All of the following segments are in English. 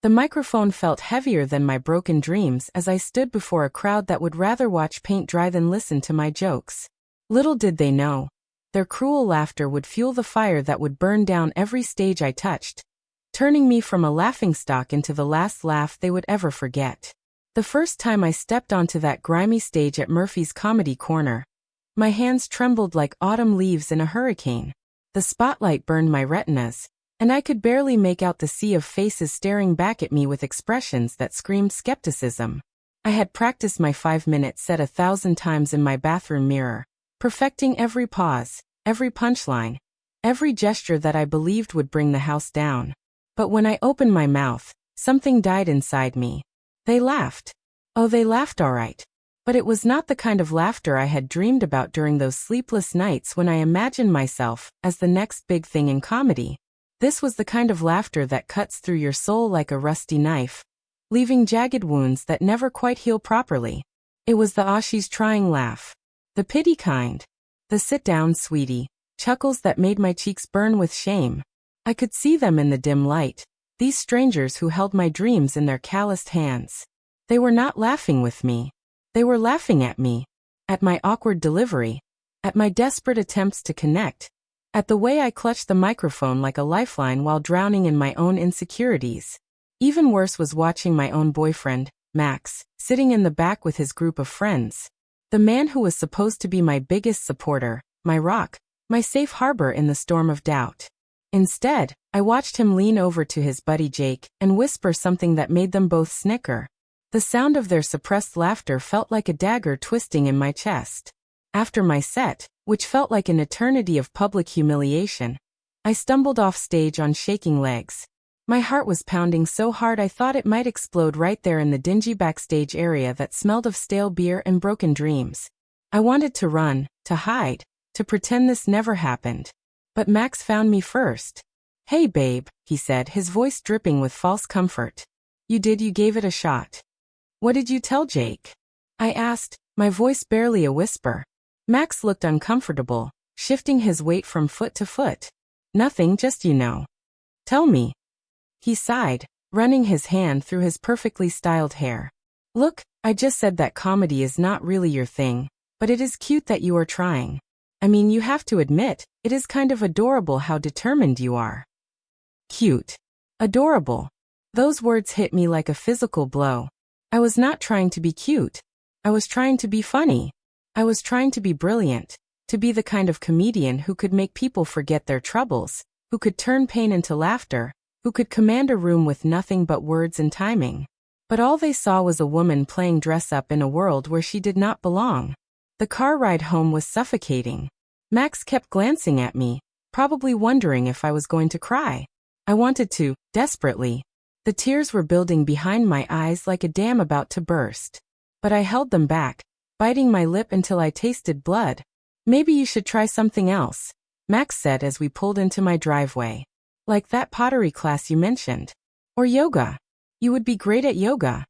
The microphone felt heavier than my broken dreams as I stood before a crowd that would rather watch paint dry than listen to my jokes. Little did they know, their cruel laughter would fuel the fire that would burn down every stage I touched, turning me from a laughingstock into the last laugh they would ever forget. The first time I stepped onto that grimy stage at Murphy's Comedy Corner, my hands trembled like autumn leaves in a hurricane. The spotlight burned my retinas, and I could barely make out the sea of faces staring back at me with expressions that screamed skepticism. I had practiced my 5-minute set 1,000 times in my bathroom mirror, perfecting every pause, every punchline, every gesture that I believed would bring the house down. But when I opened my mouth, something died inside me. They laughed. Oh, they laughed all right. But it was not the kind of laughter I had dreamed about during those sleepless nights when I imagined myself as the next big thing in comedy. This was the kind of laughter that cuts through your soul like a rusty knife, leaving jagged wounds that never quite heal properly. It was the "ah, she's trying" laugh. The pity kind. The "sit down, sweetie" chuckles that made my cheeks burn with shame. I could see them in the dim light, these strangers who held my dreams in their calloused hands. They were not laughing with me. They were laughing at me, at my awkward delivery, at my desperate attempts to connect, at the way I clutched the microphone like a lifeline while drowning in my own insecurities. Even worse was watching my own boyfriend, Max, sitting in the back with his group of friends. The man who was supposed to be my biggest supporter, my rock, my safe harbor in the storm of doubt. Instead, I watched him lean over to his buddy Jake and whisper something that made them both snicker. The sound of their suppressed laughter felt like a dagger twisting in my chest. After my set, which felt like an eternity of public humiliation, I stumbled off stage on shaking legs. My heart was pounding so hard I thought it might explode right there in the dingy backstage area that smelled of stale beer and broken dreams. I wanted to run, to hide, to pretend this never happened. But Max found me first. "Hey babe," he said, his voice dripping with false comfort. You gave it a shot." "What did you tell Jake?" I asked, my voice barely a whisper. Max looked uncomfortable, shifting his weight from foot to foot. "Nothing, just Tell me." He sighed, running his hand through his perfectly styled hair. "Look, I just said that comedy is not really your thing, but it is cute that you are trying. I mean, you have to admit, it is kind of adorable how determined you are." Cute. Adorable. Those words hit me like a physical blow. I was not trying to be cute. I was trying to be funny. I was trying to be brilliant, to be the kind of comedian who could make people forget their troubles, who could turn pain into laughter, who could command a room with nothing but words and timing. But all they saw was a woman playing dress-up in a world where she did not belong. The car ride home was suffocating. Max kept glancing at me, probably wondering if I was going to cry. I wanted to, desperately. The tears were building behind my eyes like a dam about to burst. But I held them back, biting my lip until I tasted blood. "Maybe you should try something else," Max said as we pulled into my driveway. "Like that pottery class you mentioned. Or yoga. You would be great at yoga."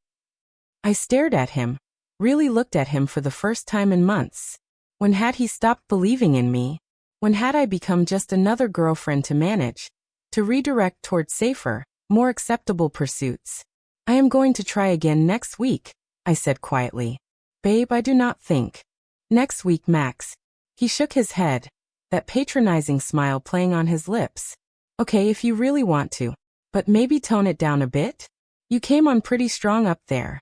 I stared at him, really looked at him for the first time in months. When had he stopped believing in me? When had I become just another girlfriend to manage, to redirect toward safer, more acceptable pursuits? "I am going to try again next week," I said quietly. "Babe, I do not think." "Next week, Max." He shook his head, that patronizing smile playing on his lips. "Okay, if you really want to. But maybe tone it down a bit? You came on pretty strong up there."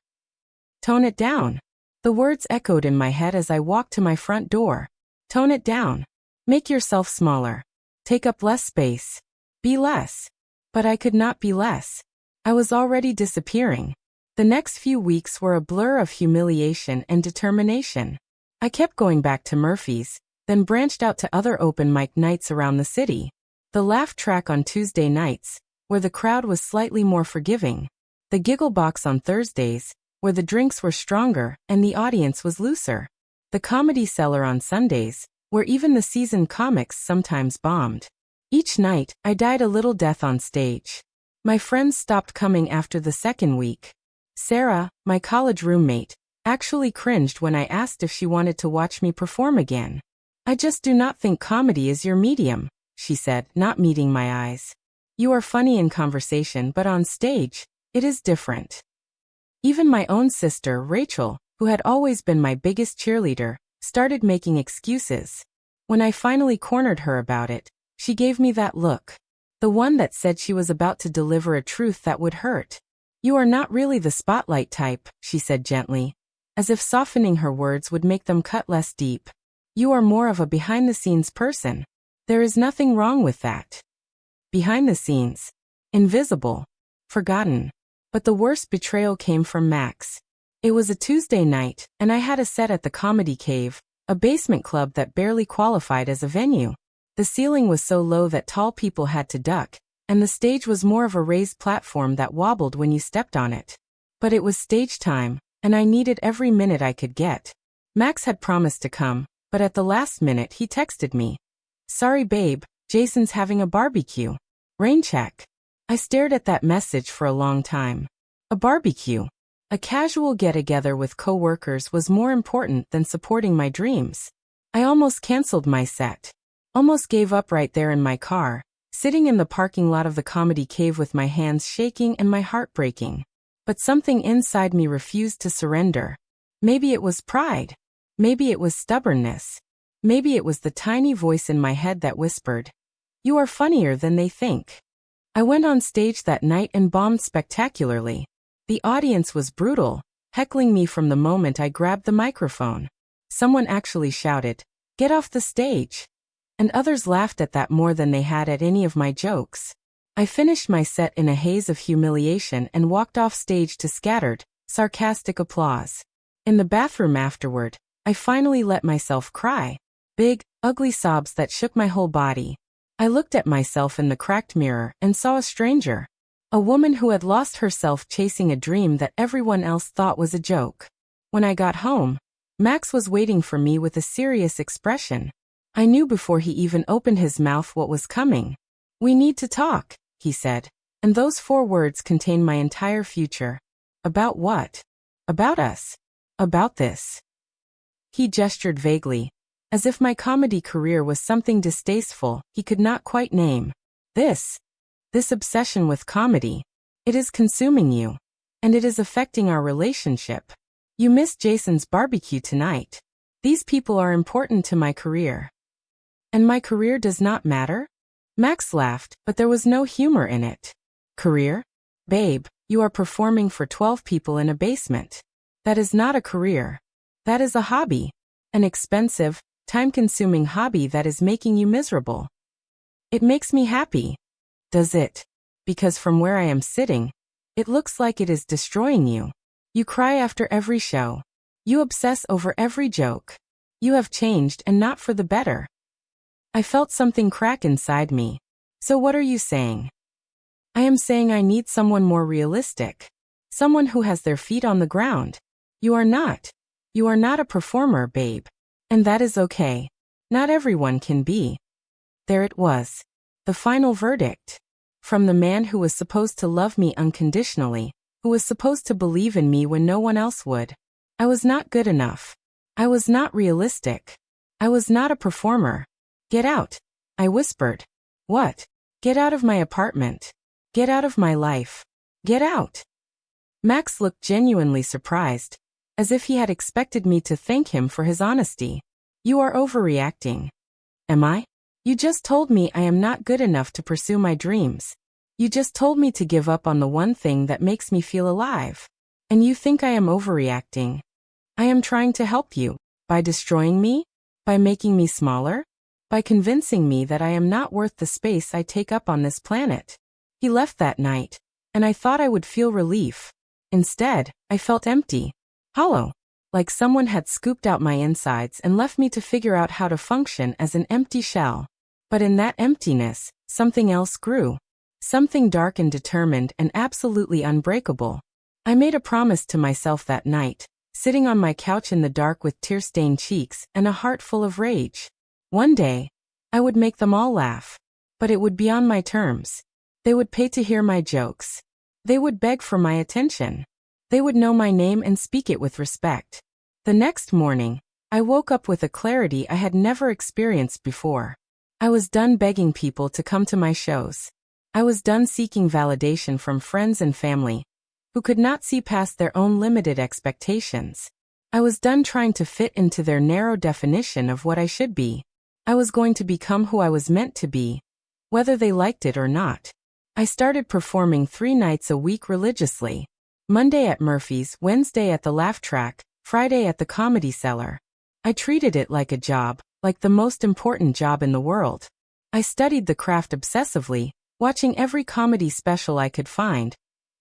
"Tone it down." The words echoed in my head as I walked to my front door. Tone it down. Make yourself smaller. Take up less space. Be less. But I could not be less. I was already disappearing. The next few weeks were a blur of humiliation and determination. I kept going back to Murphy's, then branched out to other open mic nights around the city. The Laugh Track on Tuesday nights, where the crowd was slightly more forgiving. The Giggle Box on Thursdays, where the drinks were stronger and the audience was looser. The Comedy Cellar on Sundays, where even the seasoned comics sometimes bombed. Each night, I died a little death on stage. My friends stopped coming after the second week. Sarah, my college roommate, actually cringed when I asked if she wanted to watch me perform again. "I just do not think comedy is your medium," she said, not meeting my eyes. "You are funny in conversation, but on stage, It is different. Even my own sister, Rachel, who had always been my biggest cheerleader, started making excuses. When I finally cornered her about it, she gave me that look. The one that said she was about to deliver a truth that would hurt. You are not really the spotlight type, she said gently, as if softening her words would make them cut less deep. You are more of a behind-the-scenes person. There is nothing wrong with that. Behind the scenes. Invisible. Forgotten. But the worst betrayal came from Max. It was a Tuesday night, and I had a set at the Comedy Cave, a basement club that barely qualified as a venue. The ceiling was so low that tall people had to duck, and the stage was more of a raised platform that wobbled when you stepped on it. But it was stage time, and I needed every minute I could get. Max had promised to come, but at the last minute he texted me. Sorry babe, Jason's having a barbecue. Rain check. I stared at that message for a long time. A barbecue. A casual get-together with co-workers was more important than supporting my dreams. I almost canceled my set. Almost gave up right there in my car, sitting in the parking lot of the Comedy Cave with my hands shaking and my heart breaking. But something inside me refused to surrender. Maybe it was pride. Maybe it was stubbornness. Maybe it was the tiny voice in my head that whispered, "You are funnier than they think." I went on stage that night and bombed spectacularly. The audience was brutal, heckling me from the moment I grabbed the microphone. Someone actually shouted, "Get off the stage!" And others laughed at that more than they had at any of my jokes. I finished my set in a haze of humiliation and walked off stage to scattered, sarcastic applause. In the bathroom afterward, I finally let myself cry. Big, ugly sobs that shook my whole body. I looked at myself in the cracked mirror and saw a stranger. A woman who had lost herself chasing a dream that everyone else thought was a joke. When I got home, Max was waiting for me with a serious expression. I knew before he even opened his mouth what was coming. "We need to talk," he said, and those 4 words contained my entire future. About what? About us. About this. He gestured vaguely, as if my comedy career was something distasteful he could not quite name. This obsession with comedy. It is consuming you. And it is affecting our relationship. You missed Jason's barbecue tonight. These people are important to my career. And my career does not matter? Max laughed, but there was no humor in it. Career? Babe, you are performing for 12 people in a basement. That is not a career. That is a hobby. An expensive, time-consuming hobby that is making you miserable. It makes me happy. Does it? Because from where I am sitting, it looks like it is destroying you. You cry after every show. You obsess over every joke. You have changed and not for the better. I felt something crack inside me. So what are you saying? I am saying I need someone more realistic. Someone who has their feet on the ground. You are not. You are not a performer, babe. And that is okay. Not everyone can be. There it was. The final verdict. From the man who was supposed to love me unconditionally, who was supposed to believe in me when no one else would. I was not good enough. I was not realistic. I was not a performer. Get out, I whispered. What? Get out of my apartment. Get out of my life. Get out. Max looked genuinely surprised, as if he had expected me to thank him for his honesty. You are overreacting. Am I? You just told me I am not good enough to pursue my dreams. You just told me to give up on the one thing that makes me feel alive. And you think I am overreacting. I am trying to help you. By destroying me? By making me smaller? By convincing me that I am not worth the space I take up on this planet. He left that night, and I thought I would feel relief. Instead, I felt empty. Hollow. Like someone had scooped out my insides and left me to figure out how to function as an empty shell. But in that emptiness, something else grew. Something dark and determined and absolutely unbreakable. I made a promise to myself that night, sitting on my couch in the dark with tear-stained cheeks and a heart full of rage. One day, I would make them all laugh. But it would be on my terms. They would pay to hear my jokes. They would beg for my attention. They would know my name and speak it with respect. The next morning, I woke up with a clarity I had never experienced before. I was done begging people to come to my shows. I was done seeking validation from friends and family, who could not see past their own limited expectations. I was done trying to fit into their narrow definition of what I should be. I was going to become who I was meant to be, whether they liked it or not. I started performing 3 nights a week religiously. Monday at Murphy's, Wednesday at the Laugh Track, Friday at the Comedy Cellar. I treated it like a job, like the most important job in the world. I studied the craft obsessively, watching every comedy special I could find,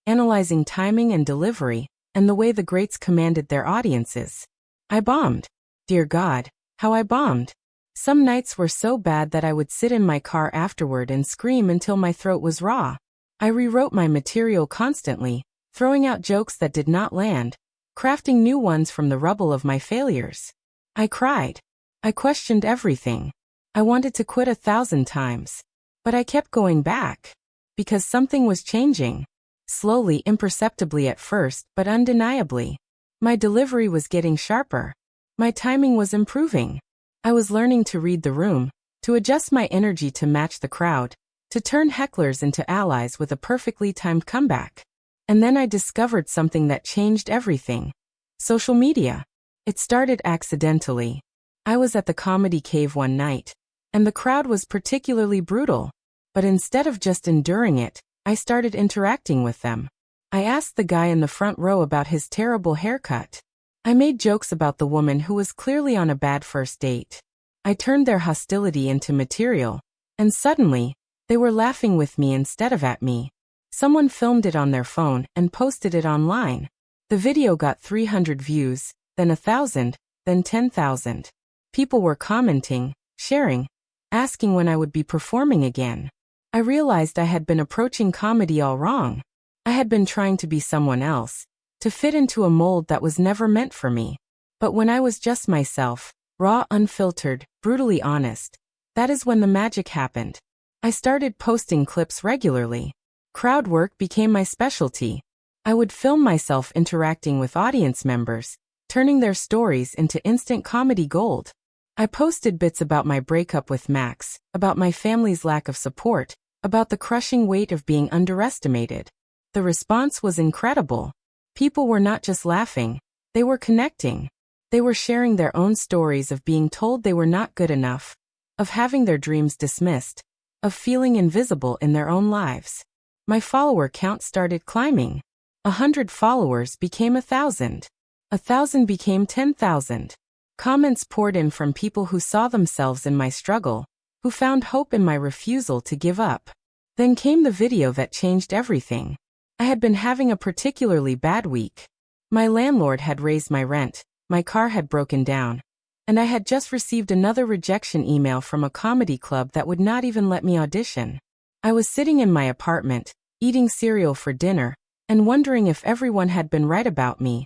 analyzing timing and delivery, and the way the greats commanded their audiences. I bombed. Dear God, how I bombed. Some nights were so bad that I would sit in my car afterward and scream until my throat was raw. I rewrote my material constantly, throwing out jokes that did not land, crafting new ones from the rubble of my failures. I cried. I questioned everything. I wanted to quit 1,000 times. But I kept going back. Because something was changing. Slowly, imperceptibly at first, but undeniably. My delivery was getting sharper. My timing was improving. I was learning to read the room, to adjust my energy to match the crowd, to turn hecklers into allies with a perfectly timed comeback. And then I discovered something that changed everything. Social media. It started accidentally. I was at the Comedy Cave one night, and the crowd was particularly brutal. But instead of just enduring it, I started interacting with them. I asked the guy in the front row about his terrible haircut. I made jokes about the woman who was clearly on a bad first date. I turned their hostility into material, and suddenly, they were laughing with me instead of at me. Someone filmed it on their phone and posted it online. The video got 300 views, then 1,000, then 10,000. People were commenting, sharing, asking when I would be performing again. I realized I had been approaching comedy all wrong. I had been trying to be someone else, to fit into a mold that was never meant for me. But when I was just myself, raw, unfiltered, brutally honest, that is when the magic happened. I started posting clips regularly. Crowd work became my specialty. I would film myself interacting with audience members, turning their stories into instant comedy gold. I posted bits about my breakup with Max, about my family's lack of support, about the crushing weight of being underestimated. The response was incredible. People were not just laughing, they were connecting. They were sharing their own stories of being told they were not good enough, of having their dreams dismissed, of feeling invisible in their own lives. My follower count started climbing. 100 followers became 1,000. 1,000 became 10,000. Comments poured in from people who saw themselves in my struggle, who found hope in my refusal to give up. Then came the video that changed everything. I had been having a particularly bad week. My landlord had raised my rent, my car had broken down, and I had just received another rejection email from a comedy club that would not even let me audition. I was sitting in my apartment, eating cereal for dinner, and wondering if everyone had been right about me,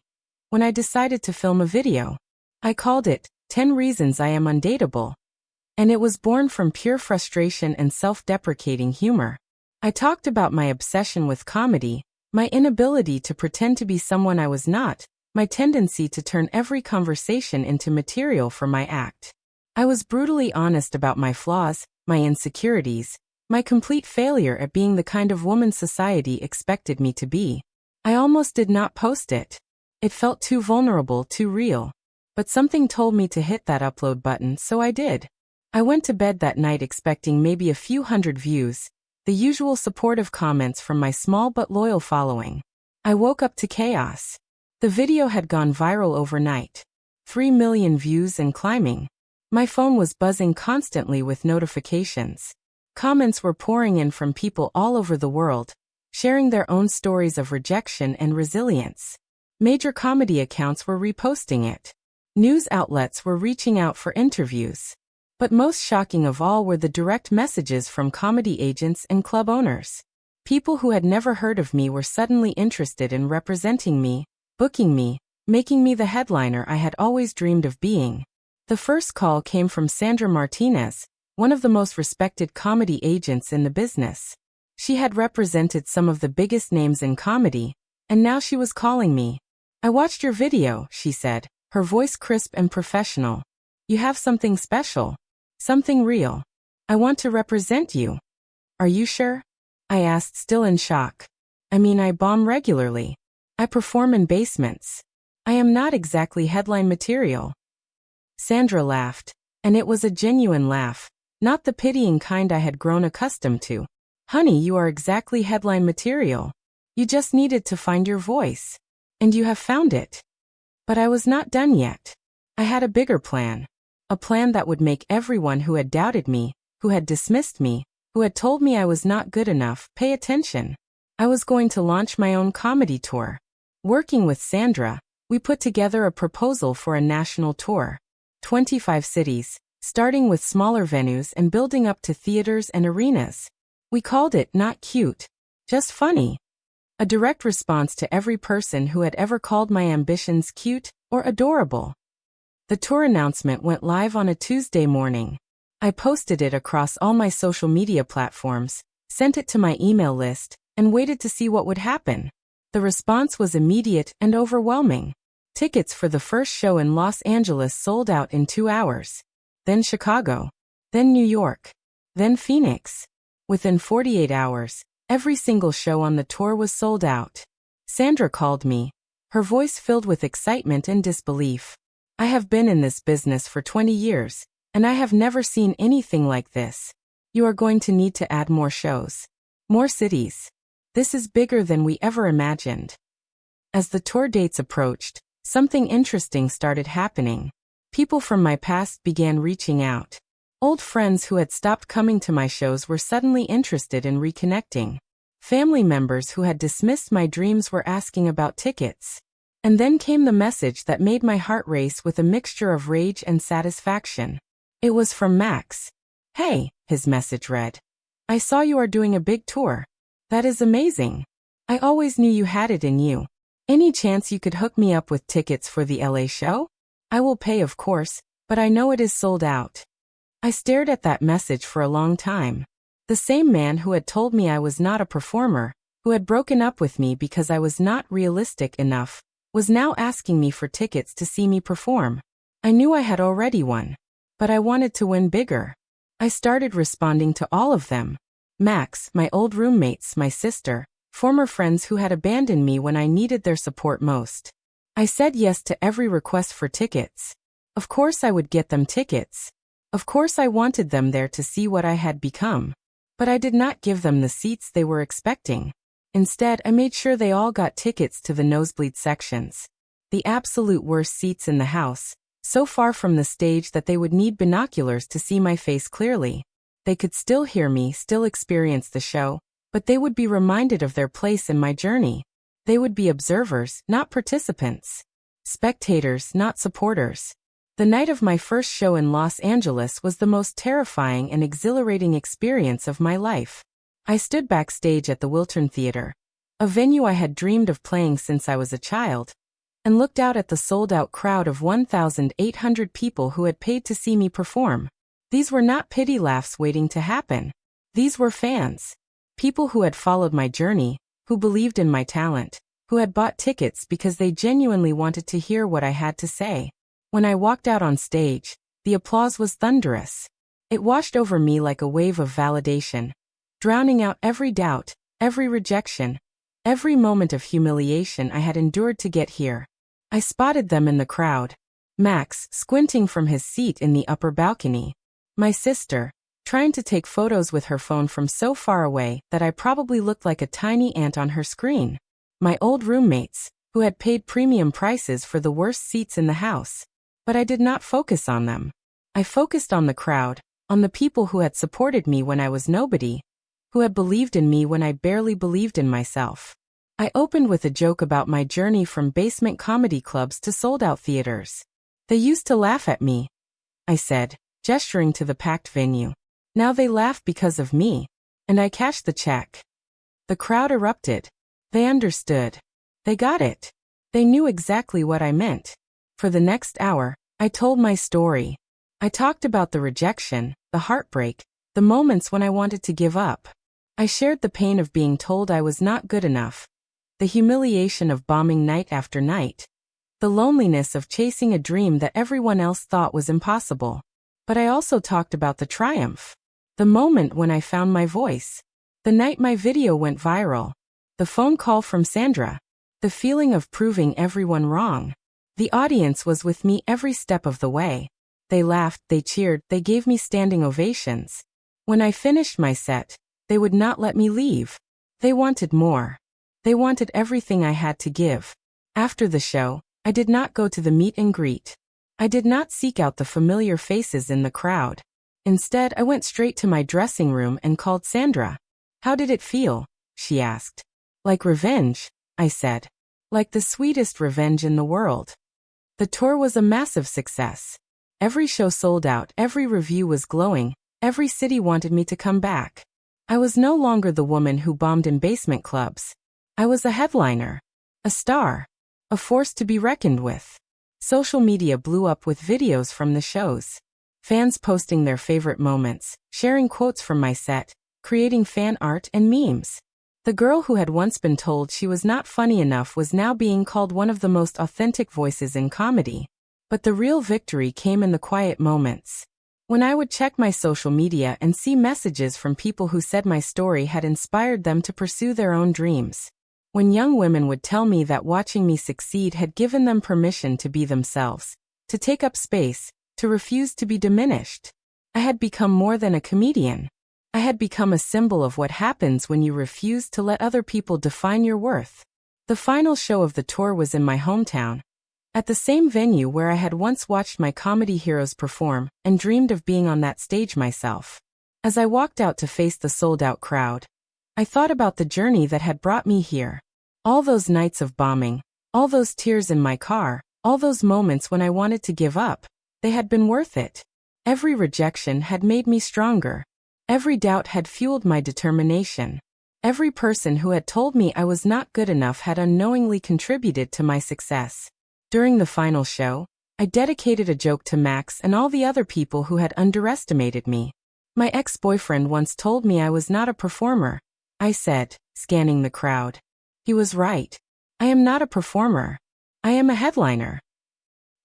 when I decided to film a video. I called it, 10 Reasons I Am Undateable. And it was born from pure frustration and self-deprecating humor. I talked about my obsession with comedy, my inability to pretend to be someone I was not, my tendency to turn every conversation into material for my act. I was brutally honest about my flaws, my insecurities, my complete failure at being the kind of woman society expected me to be. I almost did not post it. It felt too vulnerable, too real. But something told me to hit that upload button, so I did. I went to bed that night expecting maybe a few hundred views, the usual supportive comments from my small but loyal following. I woke up to chaos. The video had gone viral overnight. 3 million views and climbing. My phone was buzzing constantly with notifications. Comments were pouring in from people all over the world, sharing their own stories of rejection and resilience. Major comedy accounts were reposting it. News outlets were reaching out for interviews. But most shocking of all were the direct messages from comedy agents and club owners. People who had never heard of me were suddenly interested in representing me, booking me, making me the headliner I had always dreamed of being. The first call came from Sandra Martinez, one of the most respected comedy agents in the business. She had represented some of the biggest names in comedy, and now she was calling me. "I watched your video," she said, her voice crisp and professional. "You have something special. Something real. I want to represent you." "Are you sure?" I asked, still in shock. "I mean, I bomb regularly." I perform in basements. I am not exactly headline material." Sandra laughed, and it was a genuine laugh, not the pitying kind I had grown accustomed to. "Honey, you are exactly headline material. You just needed to find your voice. And you have found it." But I was not done yet. I had a bigger plan. A plan that would make everyone who had doubted me, who had dismissed me, who had told me I was not good enough, pay attention. I was going to launch my own comedy tour. Working with Sandra, we put together a proposal for a national tour. 25 cities, starting with smaller venues and building up to theaters and arenas. We called it Not Cute, Just Funny. A direct response to every person who had ever called my ambitions cute or adorable. The tour announcement went live on a Tuesday morning. I posted it across all my social media platforms, sent it to my email list, and waited to see what would happen. The response was immediate and overwhelming. Tickets for the first show in Los Angeles sold out in 2 hours. Then Chicago. Then New York. Then Phoenix. Within 48 hours, every single show on the tour was sold out. Sandra called me, her voice filled with excitement and disbelief. "I have been in this business for 20 years, and I have never seen anything like this. You are going to need to add more shows. More cities. This is bigger than we ever imagined." As the tour dates approached, something interesting started happening. People from my past began reaching out. Old friends who had stopped coming to my shows were suddenly interested in reconnecting. Family members who had dismissed my dreams were asking about tickets. And then came the message that made my heart race with a mixture of rage and satisfaction. It was from Max. "Hey," his message read. "I saw you are doing a big tour. That is amazing. I always knew you had it in you. Any chance you could hook me up with tickets for the LA show? I will pay, of course, but I know it is sold out." I stared at that message for a long time. The same man who had told me I was not a performer, who had broken up with me because I was not realistic enough, was now asking me for tickets to see me perform. I knew I had already won, but I wanted to win bigger. I started responding to all of them. Max, my old roommates, my sister, former friends who had abandoned me when I needed their support most. I said yes to every request for tickets. Of course I would get them tickets. Of course I wanted them there to see what I had become. But I did not give them the seats they were expecting. Instead, I made sure they all got tickets to the nosebleed sections. The absolute worst seats in the house, so far from the stage that they would need binoculars to see my face clearly. They could still hear me, still experience the show, but they would be reminded of their place in my journey. They would be observers, not participants. Spectators, not supporters. The night of my first show in Los Angeles was the most terrifying and exhilarating experience of my life. I stood backstage at the Wiltern Theater, a venue I had dreamed of playing since I was a child, and looked out at the sold-out crowd of 1,800 people who had paid to see me perform. These were not pity laughs waiting to happen. These were fans. People who had followed my journey, who believed in my talent, who had bought tickets because they genuinely wanted to hear what I had to say. When I walked out on stage, the applause was thunderous. It washed over me like a wave of validation, drowning out every doubt, every rejection, every moment of humiliation I had endured to get here. I spotted them in the crowd. Max, squinting from his seat in the upper balcony. My sister, trying to take photos with her phone from so far away that I probably looked like a tiny ant on her screen. My old roommates, who had paid premium prices for the worst seats in the house. But I did not focus on them. I focused on the crowd, on the people who had supported me when I was nobody, who had believed in me when I barely believed in myself. I opened with a joke about my journey from basement comedy clubs to sold-out theaters. "They used to laugh at me," I said, gesturing to the packed venue. "Now they laugh because of me." And I cashed the check. The crowd erupted. They understood. They got it. They knew exactly what I meant. For the next hour, I told my story. I talked about the rejection, the heartbreak, the moments when I wanted to give up. I shared the pain of being told I was not good enough, the humiliation of bombing night after night, the loneliness of chasing a dream that everyone else thought was impossible. But I also talked about the triumph, the moment when I found my voice, the night my video went viral, the phone call from Sandra, The feeling of proving everyone wrong. The audience was with me every step of the way. They laughed, they cheered, they gave me standing ovations. When I finished my set, they would not let me leave. They wanted more. They wanted everything I had to give. After the show, I did not go to the meet and greet. I did not seek out the familiar faces in the crowd. Instead, I went straight to my dressing room and called Sandra. "How did it feel?" she asked. "Like revenge," I said. "Like the sweetest revenge in the world." The tour was a massive success. Every show sold out, every review was glowing, every city wanted me to come back. I was no longer the woman who bombed in basement clubs. I was a headliner, a star, a force to be reckoned with. Social media blew up with videos from the shows. Fans posting their favorite moments, sharing quotes from my set, creating fan art and memes. The girl who had once been told she was not funny enough was now being called one of the most authentic voices in comedy. But the real victory came in the quiet moments. When I would check my social media and see messages from people who said my story had inspired them to pursue their own dreams. When young women would tell me that watching me succeed had given them permission to be themselves, to take up space, to refuse to be diminished. I had become more than a comedian. I had become a symbol of what happens when you refuse to let other people define your worth. The final show of the tour was in my hometown, at the same venue where I had once watched my comedy heroes perform and dreamed of being on that stage myself. As I walked out to face the sold-out crowd, I thought about the journey that had brought me here. All those nights of bombing, all those tears in my car, all those moments when I wanted to give up, they had been worth it. Every rejection had made me stronger. Every doubt had fueled my determination. Every person who had told me I was not good enough had unknowingly contributed to my success. During the final show, I dedicated a joke to Max and all the other people who had underestimated me. My ex-boyfriend once told me I was not a performer, I said, scanning the crowd. He was right. I am not a performer. I am a headliner.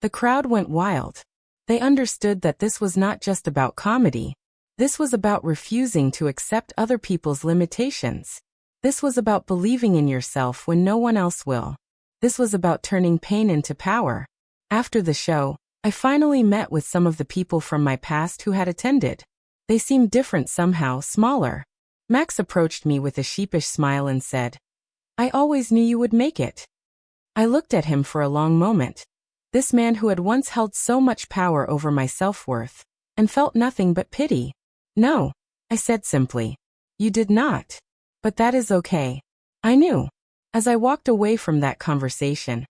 The crowd went wild. They understood that this was not just about comedy. This was about refusing to accept other people's limitations. This was about believing in yourself when no one else will. This was about turning pain into power. After the show, I finally met with some of the people from my past who had attended. They seemed different somehow, smaller. Max approached me with a sheepish smile and said, "I always knew you would make it." I looked at him for a long moment. This man who had once held so much power over my self-worth, and felt nothing but pity. "No," I said simply. "You did not. But that is okay." I knew. As I walked away from that conversation,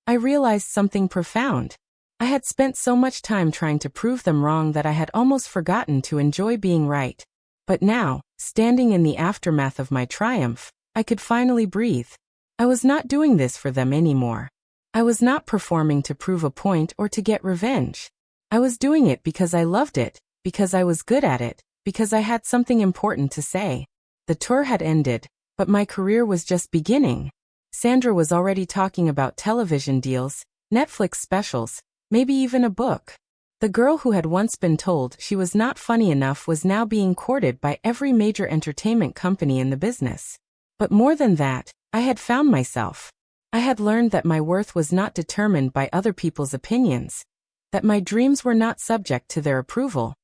I realized something profound. I had spent so much time trying to prove them wrong that I had almost forgotten to enjoy being right. But now, standing in the aftermath of my triumph, I could finally breathe. I was not doing this for them anymore. I was not performing to prove a point or to get revenge. I was doing it because I loved it, because I was good at it, because I had something important to say. The tour had ended, but my career was just beginning. Sandra was already talking about television deals, Netflix specials, maybe even a book. The girl who had once been told she was not funny enough was now being courted by every major entertainment company in the business. But more than that, I had found myself. I had learned that my worth was not determined by other people's opinions, that my dreams were not subject to their approval,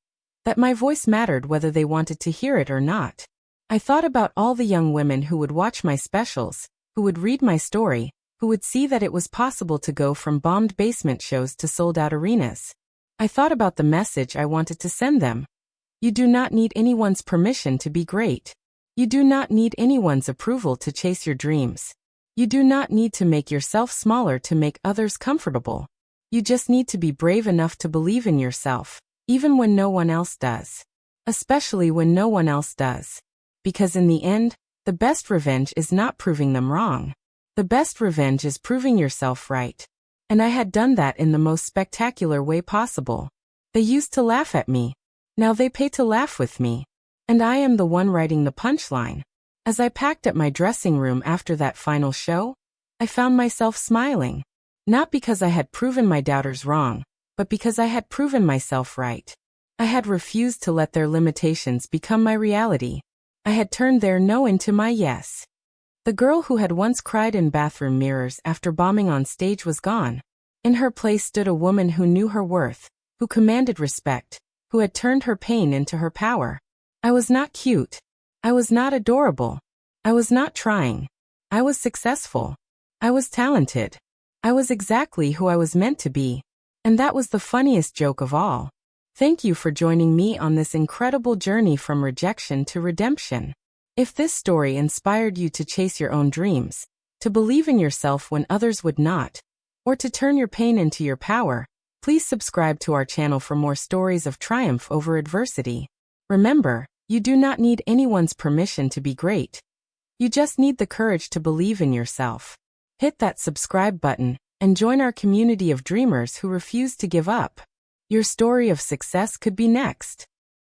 that my voice mattered whether they wanted to hear it or not. I thought about all the young women who would watch my specials, who would read my story, who would see that it was possible to go from bombed basement shows to sold-out arenas. I thought about the message I wanted to send them. You do not need anyone's permission to be great. You do not need anyone's approval to chase your dreams. You do not need to make yourself smaller to make others comfortable. You just need to be brave enough to believe in yourself, even when no one else does. Especially when no one else does. Because in the end, the best revenge is not proving them wrong. The best revenge is proving yourself right. And I had done that in the most spectacular way possible. They used to laugh at me. Now they pay to laugh with me. And I am the one writing the punchline. As I packed at my dressing room after that final show, I found myself smiling. Not because I had proven my doubters wrong, but because I had proven myself right. I had refused to let their limitations become my reality. I had turned their no into my yes. The girl who had once cried in bathroom mirrors after bombing on stage was gone. In her place stood a woman who knew her worth, who commanded respect, who had turned her pain into her power. I was not cute. I was not adorable. I was not trying. I was successful. I was talented. I was exactly who I was meant to be. And that was the funniest joke of all. Thank you for joining me on this incredible journey from rejection to redemption. If this story inspired you to chase your own dreams, to believe in yourself when others would not, or to turn your pain into your power, please subscribe to our channel for more stories of triumph over adversity. Remember, you do not need anyone's permission to be great. You just need the courage to believe in yourself. Hit that subscribe button and join our community of dreamers who refuse to give up. Your story of success could be next.